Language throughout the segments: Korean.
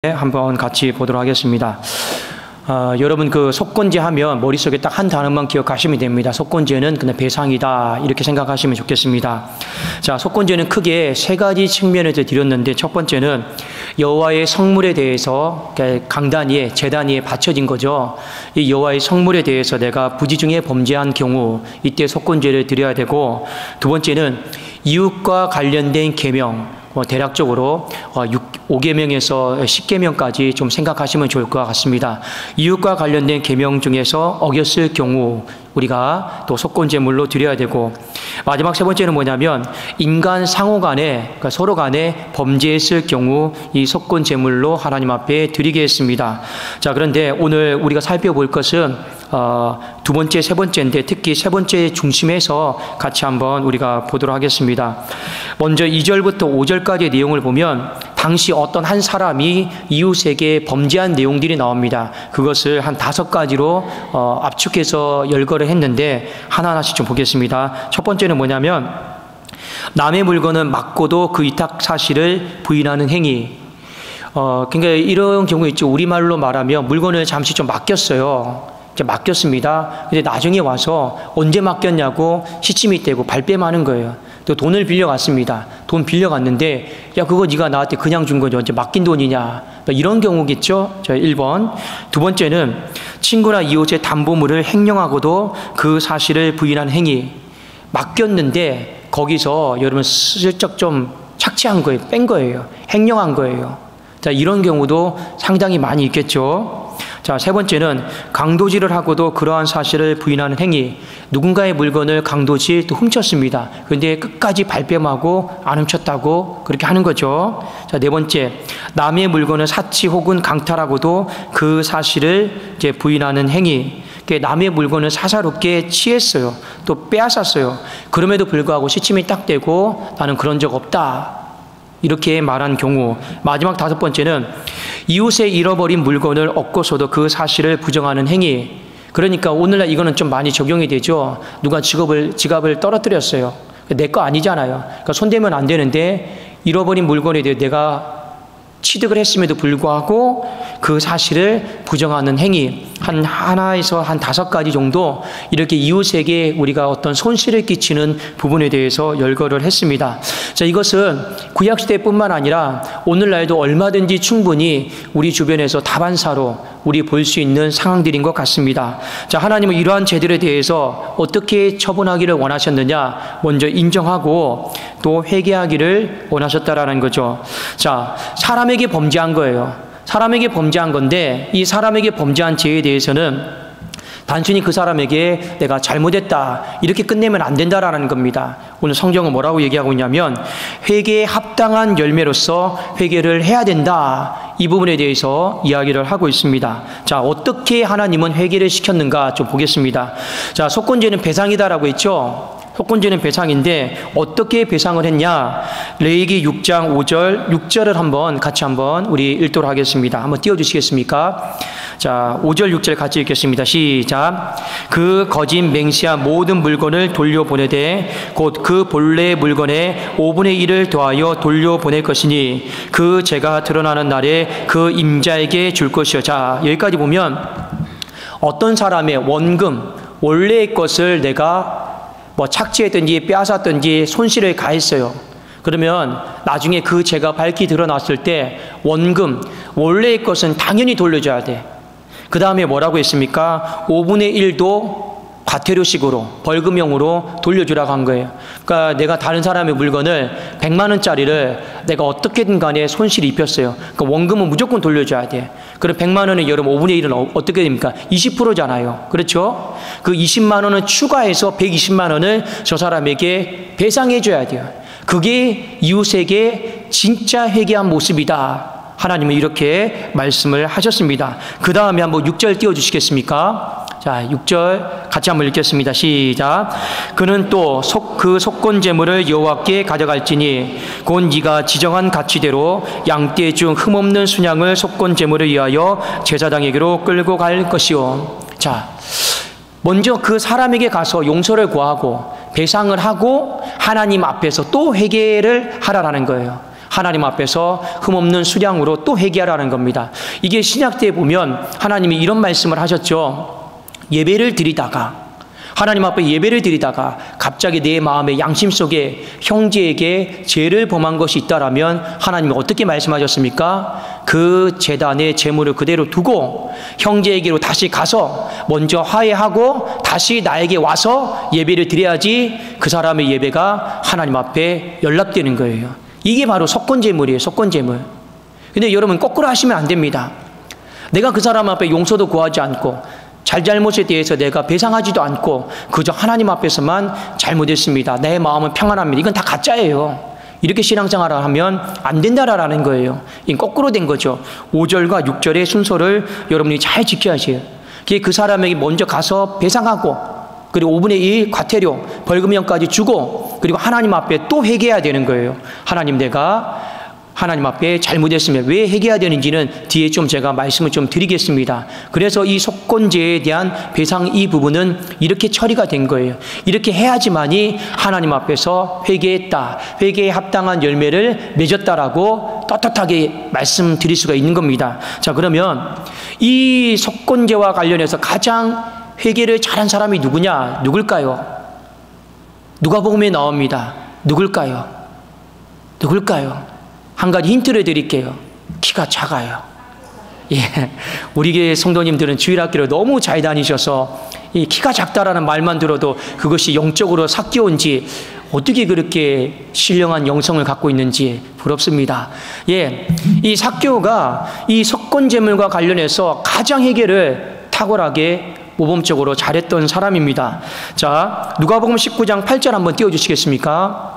한번 같이 보도록 하겠습니다. 여러분 그 속건제 하면 머릿속에 딱 한 단어만 기억하시면 됩니다. 속건제는 그냥 배상이다 이렇게 생각하시면 좋겠습니다. 자, 속건제는 크게 세 가지 측면에서 드렸는데, 첫 번째는 여호와의 성물에 대해서 강단 위에 제단 위에 바쳐진 거죠. 이 여호와의 성물에 대해서 내가 부지중에 범죄한 경우 이때 속건제를 드려야 되고, 두 번째는 이웃과 관련된 계명, 대략적으로 5계명에서 10계명까지 좀 생각하시면 좋을 것 같습니다. 이웃과 관련된 계명 중에서 어겼을 경우 우리가 또 속건제물로 드려야 되고, 마지막 세 번째는 뭐냐면 인간 상호 간에, 그러니까 서로 간에 범죄했을 경우 이 속건제물로 하나님 앞에 드리겠습니다. 자, 그런데 오늘 우리가 살펴볼 것은 두 번째, 세 번째인데, 특히 세 번째 중심에서 같이 한번 우리가 보도록 하겠습니다. 먼저 2절부터 5절까지의 내용을 보면 당시 어떤 한 사람이 이웃에게 범죄한 내용들이 나옵니다. 그것을 한 5가지로 압축해서 열거를 했는데 하나하나씩 좀 보겠습니다. 첫 번째는 뭐냐면 남의 물건은 막고도 그 위탁 사실을 부인하는 행위. 그러니까 이런 경우 있죠. 우리말로 말하면 물건을 잠시 좀 맡겼어요. 이제 맡겼습니다. 근데 나중에 와서 언제 맡겼냐고 시침이 떼고 발뺌하는 거예요. 또 돈을 빌려갔습니다. 돈 빌려갔는데 야, 그거 네가 나한테 그냥 준 거죠. 언제 맡긴 돈이냐. 이런 경우겠죠. 자, 1번. 두 번째는 친구나 이웃의 담보물을 횡령하고도 그 사실을 부인한 행위. 맡겼는데 거기서 여러분 슬쩍 좀 착취한 거예요. 뺀 거예요. 횡령한 거예요. 자, 이런 경우도 상당히 많이 있겠죠. 자, 세 번째는 강도질을 하고도 그러한 사실을 부인하는 행위. 누군가의 물건을 강도질 또 훔쳤습니다. 그런데 끝까지 발뺌하고 안 훔쳤다고 그렇게 하는 거죠. 자, 네 번째, 남의 물건을 사치 혹은 강탈하고도 그 사실을 이제 부인하는 행위. 남의 물건을 사사롭게 취했어요. 또 빼앗았어요. 그럼에도 불구하고 시침이 딱 되고 나는 그런 적 없다, 이렇게 말한 경우. 마지막 5번째는 이웃의 잃어버린 물건을 얻고서도 그 사실을 부정하는 행위. 그러니까 오늘날 이거는 좀 많이 적용이 되죠. 누가 지갑을 떨어뜨렸어요. 내 거 아니잖아요. 그러니까 손대면 안 되는데 잃어버린 물건에 대해 내가 취득을 했음에도 불구하고 그 사실을 부정하는 행위. 하나에서 한 5가지 정도 이렇게 이웃에게 우리가 어떤 손실을 끼치는 부분에 대해서 열거를 했습니다. 자, 이것은 구약시대뿐만 아니라 오늘날도 얼마든지 충분히 우리 주변에서 다반사로 우리 볼 수 있는 상황들인 것 같습니다. 자, 하나님은 이러한 죄들에 대해서 어떻게 처분하기를 원하셨느냐, 먼저 인정하고 또 회개하기를 원하셨다라는 거죠. 자, 사람에게 범죄한 거예요. 사람에게 범죄한 건데 이 사람에게 범죄한 죄에 대해서는 단순히 그 사람에게 내가 잘못했다 이렇게 끝내면 안 된다라는 겁니다. 오늘 성경은 뭐라고 얘기하고 있냐면 회개에 합당한 열매로서 회개를 해야 된다, 이 부분에 대해서 이야기를 하고 있습니다. 자, 어떻게 하나님은 회개를 시켰는가 좀 보겠습니다. 자, 속건제는 배상이다라고 했죠. 속건제는 배상인데 어떻게 배상을 했냐? 레위기 6장 5절, 6절을 같이 한번 우리 읽도록 하겠습니다. 한번 띄워주시겠습니까? 자, 5절 6절 같이 읽겠습니다. 시작. 그 거짓 맹세한 모든 물건을 돌려보내되 곧 그 본래 물건의 5분의 1을 더하여 돌려보낼 것이니 그 죄가 드러나는 날에 그 임자에게 줄 것이요. 자, 여기까지 보면 어떤 사람의 원금, 원래의 것을 내가 착취했든지 빼앗았든지 손실을 가했어요. 그러면 나중에 그 죄가 밝히 드러났을 때 원금, 원래의 것은 당연히 돌려줘야 돼. 그 다음에 뭐라고 했습니까? 5분의 1도 과태료식으로 벌금형으로 돌려주라고 한 거예요. 그러니까 내가 다른 사람의 물건을 100만 원짜리를 내가 어떻게든 간에 손실이 입혔어요. 그러니까 원금은 무조건 돌려줘야 돼. 그럼 100만 원에 여러분 5분의 1은 어떻게 됩니까? 20%잖아요. 그렇죠? 그 20만 원은 추가해서 120만 원을 저 사람에게 배상해 줘야 돼요. 그게 이웃에게 진짜 회개한 모습이다. 하나님은 이렇게 말씀을 하셨습니다. 그 다음에 한번 6절 띄워주시겠습니까? 자, 6절 같이 한번 읽겠습니다. 시작. 그는 또 그 속건제물을 여호와께 가져갈지니 곧 네가 지정한 가치대로 양떼 중 흠없는 순양을 속건제물을 위하여 제사장에게로 끌고 갈 것이요. 자, 먼저 그 사람에게 가서 용서를 구하고 배상을 하고 하나님 앞에서 또 회개를 하라라는 거예요. 하나님 앞에서 흠없는 수량으로 또 회개하라는 겁니다. 이게 신약 때에 보면 하나님이 이런 말씀을 하셨죠. 예배를 드리다가, 하나님 앞에 예배를 드리다가 갑자기 내 마음의 양심 속에 형제에게 죄를 범한 것이 있다라면 하나님이 어떻게 말씀하셨습니까? 그 제단의 제물을 그대로 두고 형제에게로 다시 가서 먼저 화해하고 다시 나에게 와서 예배를 드려야지 그 사람의 예배가 하나님 앞에 연락되는 거예요. 이게 바로 속건제물이에요. 속건제물. 근데 여러분, 거꾸로 하시면 안 됩니다. 내가 그 사람 앞에 용서도 구하지 않고 잘잘못에 대해서 내가 배상하지도 않고 그저 하나님 앞에서만 잘못했습니다, 내 마음은 평안합니다, 이건 다 가짜예요. 이렇게 신앙생활을 하면 안 된다라는 거예요. 이건 거꾸로 된 거죠. 5절과 6절의 순서를 여러분이 잘 지켜야지 해요. 그 사람에게 먼저 가서 배상하고, 그리고 5분의 1 과태료, 벌금형까지 주고, 그리고 하나님 앞에 또 회개해야 되는 거예요. 하나님, 내가 하나님 앞에 잘못했으면 왜 회개해야 되는지는 뒤에 좀 제가 말씀을 좀 드리겠습니다. 그래서 이 속건제에 대한 배상 이 부분은 이렇게 처리가 된 거예요. 이렇게 해야지만이 하나님 앞에서 회개했다, 회개에 합당한 열매를 맺었다라고 떳떳하게 말씀드릴 수가 있는 겁니다. 자, 그러면 이 속건제와 관련해서 가장 회개를 잘한 사람이 누구냐? 누굴까요? 누가복음에 나옵니다. 누굴까요? 누굴까요? 한 가지 힌트를 드릴게요. 키가 작아요. 예, 우리 교회 성도님들은 주일학교를 너무 잘 다니셔서 이 키가 작다라는 말만 들어도 그것이 영적으로 삭겨온지 어떻게 그렇게 신령한 영성을 갖고 있는지 부럽습니다. 예, 이 삭개오가 이 속건제물과 관련해서 가장 회개를 탁월하게 모범적으로 잘했던 사람입니다. 자, 누가복음 19장 8절 한번 띄워주시겠습니까?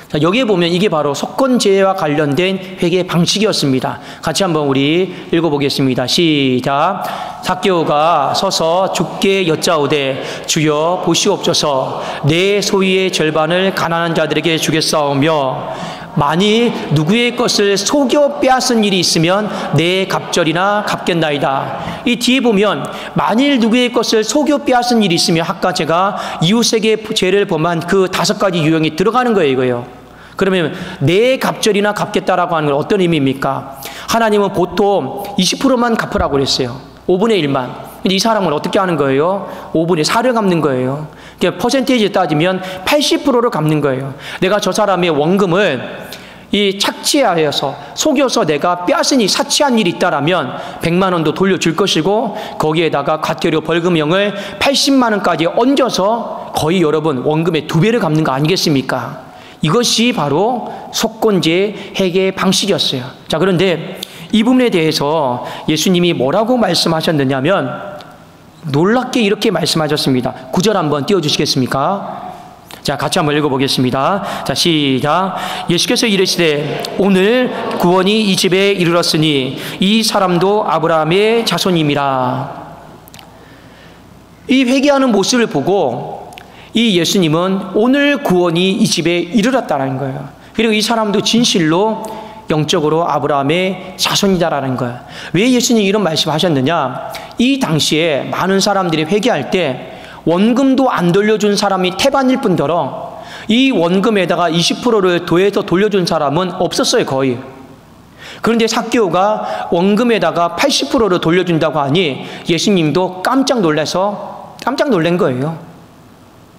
자, 여기에 보면 이게 바로 속건제와 관련된 회개 방식이었습니다. 같이 한번 우리 읽어보겠습니다. 시작. 삭개오가 서서 주께 여짜오되 주여 보시옵소서, 내 소유의 절반을 가난한 자들에게 주겠사오며 만일 누구의 것을 속여 빼앗은 일이 있으면 내 갑절이나 갚겠나이다. 이 뒤에 보면 만일 누구의 것을 속여 빼앗은 일이 있으면 아까 제가 이웃에게 죄를 범한 그 5가지 유형이 들어가는 거예요, 이거예요. 그러면 내 갑절이나 갚겠다라고 하는 건 어떤 의미입니까? 하나님은 보통 20%만 갚으라고 그랬어요. 5분의 1만. 근데 이 사람은 어떻게 하는 거예요? 5분의 4를 갚는 거예요. 그러니까 퍼센테이지에 따지면 80%를 갚는 거예요. 내가 저 사람의 원금을 이 착취하여서 속여서 내가 빼앗으니 사치한 일이 있다라면 100만 원도 돌려줄 것이고, 거기에다가 과태료 벌금형을 80만 원까지 얹어서 거의 여러분 원금의 2배를 갚는 거 아니겠습니까? 이것이 바로 속건제 회개 방식이었어요. 자, 그런데 이 부분에 대해서 예수님이 뭐라고 말씀하셨느냐면 놀랍게 이렇게 말씀하셨습니다. 9절 한번 띄워주시겠습니까? 자, 같이 한번 읽어보겠습니다. 자, 시작. 예수께서 이르시되 오늘 구원이 이 집에 이르렀으니 이 사람도 아브라함의 자손임이라. 이 회개하는 모습을 보고 이 예수님은 오늘 구원이 이 집에 이르렀다는 거예요. 그리고 이 사람도 진실로 영적으로 아브라함의 자손이다라는 거예요. 왜 예수님이 이런 말씀하셨느냐? 이 당시에 많은 사람들이 회개할 때 원금도 안 돌려준 사람이 태반일 뿐더러 이 원금에다가 20%를 더해서 돌려준 사람은 없었어요, 거의. 그런데 삭개오가 원금에다가 80%를 돌려준다고 하니 예수님도 깜짝 놀란 거예요.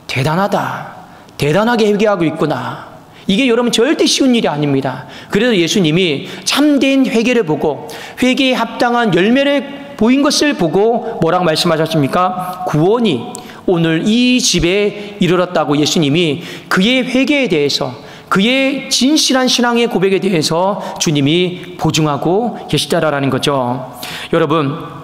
대단하다. 대단하게 회개하고 있구나. 이게 여러분 절대 쉬운 일이 아닙니다. 그래서 예수님이 참된 회개를 보고 회개에 합당한 열매를 보인 것을 보고 뭐라고 말씀하셨습니까? 구원이 오늘 이 집에 이르렀다고 예수님이 그의 회개에 대해서, 그의 진실한 신앙의 고백에 대해서 주님이 보증하고 계시다라는 거죠. 여러분,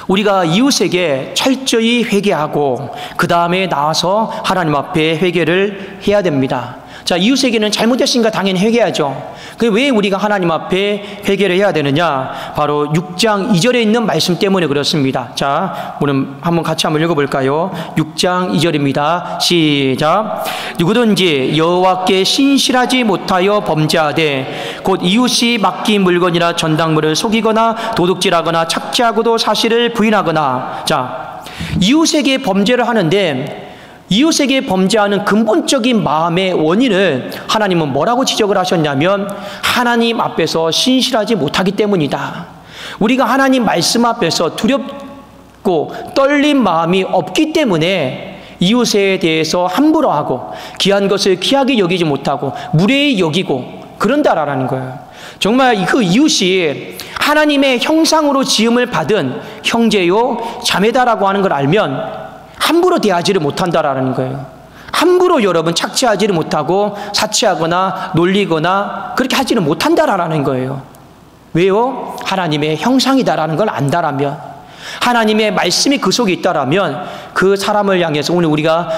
우리가 이웃에게 철저히 회개하고 그 다음에 나와서 하나님 앞에 회개를 해야 됩니다. 자, 이웃에게는 잘못했으니까 당연히 회개하죠. 왜 우리가 하나님 앞에 회개를 해야 되느냐? 바로 6장 2절에 있는 말씀 때문에 그렇습니다. 자, 오늘 같이 한번 읽어볼까요? 6장 2절입니다. 시작. 누구든지 여호와께 신실하지 못하여 범죄하되 곧 이웃이 맡긴 물건이나 전당물을 속이거나 도둑질하거나 착취하고도 사실을 부인하거나. 자, 이웃에게 범죄를 하는데 이웃에게 범죄하는 근본적인 마음의 원인을 하나님은 뭐라고 지적을 하셨냐면 하나님 앞에서 신실하지 못하기 때문이다. 우리가 하나님 말씀 앞에서 두렵고 떨린 마음이 없기 때문에 이웃에 대해서 함부로 하고 귀한 것을 귀하게 여기지 못하고 무례히 여기고 그런다라는 거예요. 정말 그 이웃이 하나님의 형상으로 지음을 받은 형제요 자매다라고 하는 걸 알면 함부로 대하지를 못한다라는 거예요. 함부로 여러분 착취하지를 못하고 사치하거나 놀리거나 그렇게 하지는 못한다라는 거예요. 왜요? 하나님의 형상이다라는 걸 안다라면, 하나님의 말씀이 그 속에 있다라면 그 사람을 향해서, 오늘 우리가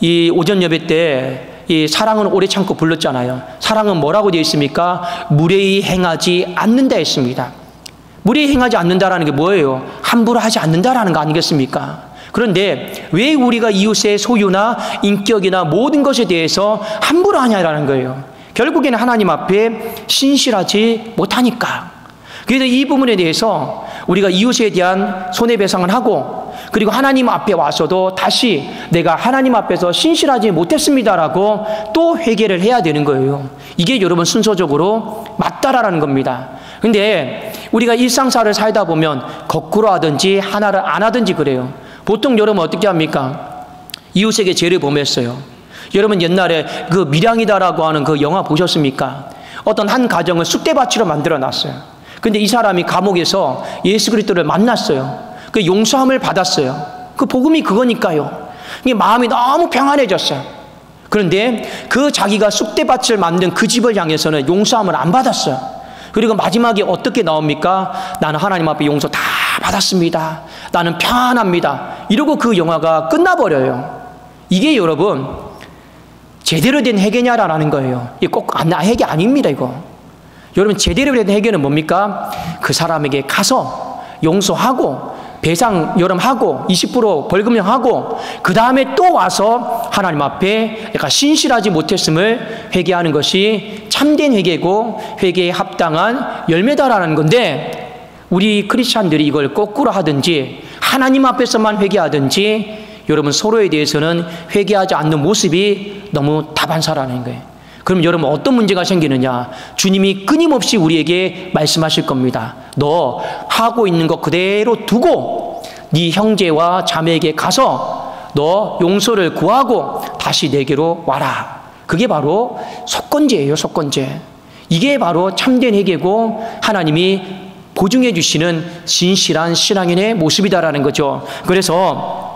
이 오전 예배 때 이 사랑은 오래 참고 불렀잖아요. 사랑은 뭐라고 되어 있습니까? 무례히 행하지 않는다 했습니다. 무례히 행하지 않는다라는 게 뭐예요? 함부로 하지 않는다라는 거 아니겠습니까? 그런데 왜 우리가 이웃의 소유나 인격이나 모든 것에 대해서 함부로 하냐라는 거예요. 결국에는 하나님 앞에 신실하지 못하니까. 그래서 이 부분에 대해서 우리가 이웃에 대한 손해배상을 하고, 그리고 하나님 앞에 와서도 다시 내가 하나님 앞에서 신실하지 못했습니다라고 또 회개를 해야 되는 거예요. 이게 여러분 순서적으로 맞다라는 겁니다. 근데 우리가 일상사를 살다 보면 거꾸로 하든지 하나를 안 하든지 그래요. 보통 여러분 어떻게 합니까? 이웃에게 죄를 범했어요. 여러분 옛날에 그 밀양이다라고 하는 그 영화 보셨습니까? 어떤 한 가정을 쑥대밭으로 만들어 놨어요. 근데 이 사람이 감옥에서 예수 그리스도를 만났어요. 그 용서함을 받았어요. 그 복음이 그거니까요. 마음이 너무 평안해졌어요. 그런데 그 자기가 쑥대밭을 만든 그 집을 향해서는 용서함을 안 받았어요. 그리고 마지막에 어떻게 나옵니까? 나는 하나님 앞에 용서 다 받았습니다. 나는 평안합니다. 이러고 그 영화가 끝나버려요. 이게 여러분 제대로 된 회개냐라는 거예요. 이게 꼭 회개 아닙니다, 이거. 여러분 제대로 된 회개는 뭡니까? 그 사람에게 가서 용서하고 배상 여름하고 20% 벌금형하고 그 다음에 또 와서 하나님 앞에 내가 신실하지 못했음을 회개하는 것이 참된 회개고 회개에 합당한 열매다라는 건데, 우리 크리스찬들이 이걸 거꾸로 하든지 하나님 앞에서만 회개하든지 여러분 서로에 대해서는 회개하지 않는 모습이 너무 다반사라는 거예요. 그럼 여러분 어떤 문제가 생기느냐? 주님이 끊임없이 우리에게 말씀하실 겁니다. 너 하고 있는 것 그대로 두고 네 형제와 자매에게 가서 너 용서를 구하고 다시 내게로 와라. 그게 바로 속건제예요, 속건제. 이게 바로 참된 회개고 하나님이 보증해 주시는 진실한 신앙인의 모습이다라는 거죠. 그래서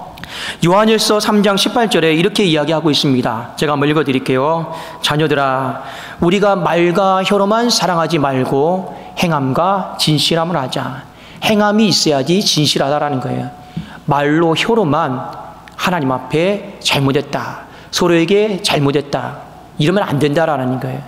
요한일서 3장 18절에 이렇게 이야기하고 있습니다. 제가 한번 읽어드릴게요. 자녀들아, 우리가 말과 혀로만 사랑하지 말고 행함과 진실함을 하자. 행함이 있어야지 진실하다라는 거예요. 말로 혀로만 하나님 앞에 잘못했다, 서로에게 잘못했다 이러면 안 된다라는 거예요.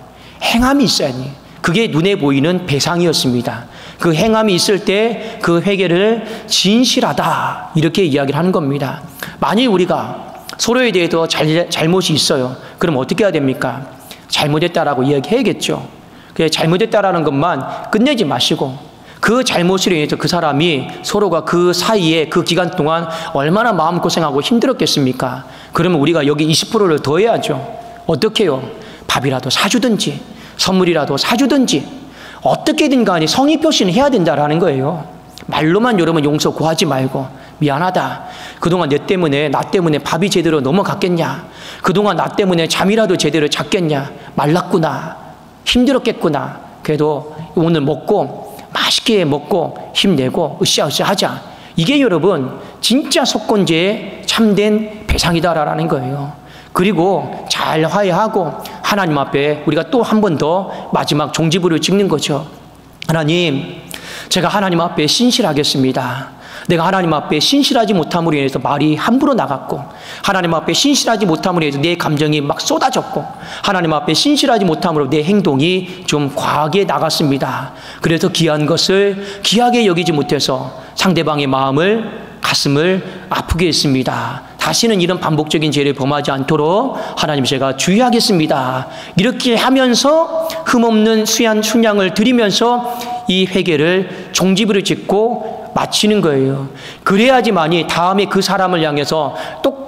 행함이 있어야지. 그게 눈에 보이는 배상이었습니다. 그 행함이 있을 때 그 회개를 진실하다 이렇게 이야기를 하는 겁니다. 만일 우리가 서로에 대해서 잘못이 있어요. 그럼 어떻게 해야 됩니까? 잘못했다라고 이야기해야겠죠. 그래, 잘못했다라는 것만 끝내지 마시고 그 잘못으로 인해서 그 사람이 서로가 그 사이에 그 기간 동안 얼마나 마음고생하고 힘들었겠습니까? 그러면 우리가 여기 20%를 더 해야죠. 어떻게 해요? 밥이라도 사주든지 선물이라도 사주든지 어떻게든 간에 성의 표시는 해야 된다라는 거예요. 말로만 여러분 용서 구하지 말고 미안하다. 그동안 나 때문에 밥이 제대로 넘어갔겠냐? 그동안 나 때문에 잠이라도 제대로 잤겠냐? 말랐구나. 힘들었겠구나. 그래도 오늘 먹고 맛있게 먹고 힘내고 으쌰으쌰 하자. 이게 여러분 진짜 속건제의 참된 배상이다라는 거예요. 그리고 잘 화해하고 하나님 앞에 우리가 또 한 번 더 마지막 종지부를 찍는 거죠. 하나님, 제가 하나님 앞에 신실하겠습니다. 내가 하나님 앞에 신실하지 못함으로 인해서 말이 함부로 나갔고, 하나님 앞에 신실하지 못함으로 인해서 내 감정이 막 쏟아졌고, 하나님 앞에 신실하지 못함으로 내 행동이 좀 과하게 나갔습니다. 그래서 귀한 것을 귀하게 여기지 못해서 상대방의 가슴을 아프게 했습니다. 다시는 이런 반복적인 죄를 범하지 않도록 하나님 제가 주의하겠습니다. 이렇게 하면서 흠없는 순양을 드리면서 이 회개를 종지부를 짓고 마치는 거예요. 그래야지만이 다음에 그 사람을 향해서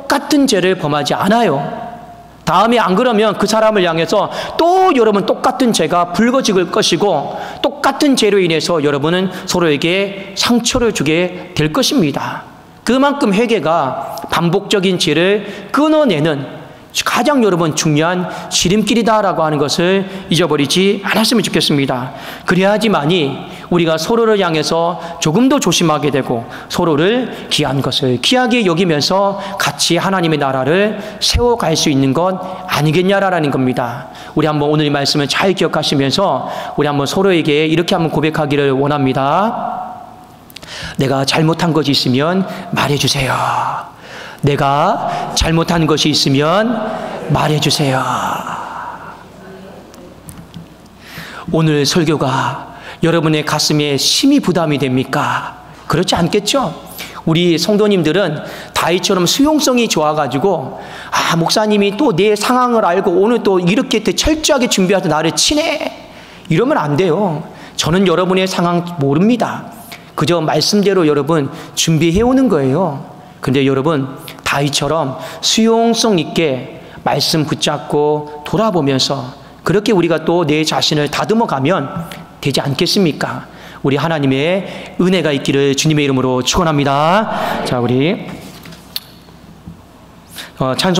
똑같은 죄를 범하지 않아요. 다음에 안 그러면 그 사람을 향해서 또 여러분 똑같은 죄가 불거질 것이고 똑같은 죄로 인해서 여러분은 서로에게 상처를 주게 될 것입니다. 그만큼 회개가 반복적인 죄를 끊어내는 가장 여러분 중요한 지름길이다라고 하는 것을 잊어버리지 않았으면 좋겠습니다. 그래야지만이 우리가 서로를 향해서 조금 더 조심하게 되고 서로를 귀한 것을 귀하게 여기면서 같이 하나님의 나라를 세워갈 수 있는 것 아니겠냐라는 겁니다. 우리 한번 오늘 이 말씀을 잘 기억하시면서 우리 한번 서로에게 이렇게 한번 고백하기를 원합니다. 내가 잘못한 것이 있으면 말해주세요. 내가 잘못한 것이 있으면 말해주세요. 오늘 설교가 여러분의 가슴에 심히 부담이 됩니까? 그렇지 않겠죠? 우리 성도님들은 다윗처럼 수용성이 좋아가지고 목사님이 또 내 상황을 알고 오늘 또 이렇게 철저하게 준비해서 나를 치네 이러면 안 돼요. 저는 여러분의 상황 모릅니다. 그저 말씀대로 여러분 준비해오는 거예요. 근데 여러분 다윗처럼 수용성 있게 말씀 붙잡고 돌아보면서 그렇게 우리가 또 내 자신을 다듬어가면 되지 않겠습니까? 우리 하나님의 은혜가 있기를 주님의 이름으로 축원합니다. 자, 우리 찬송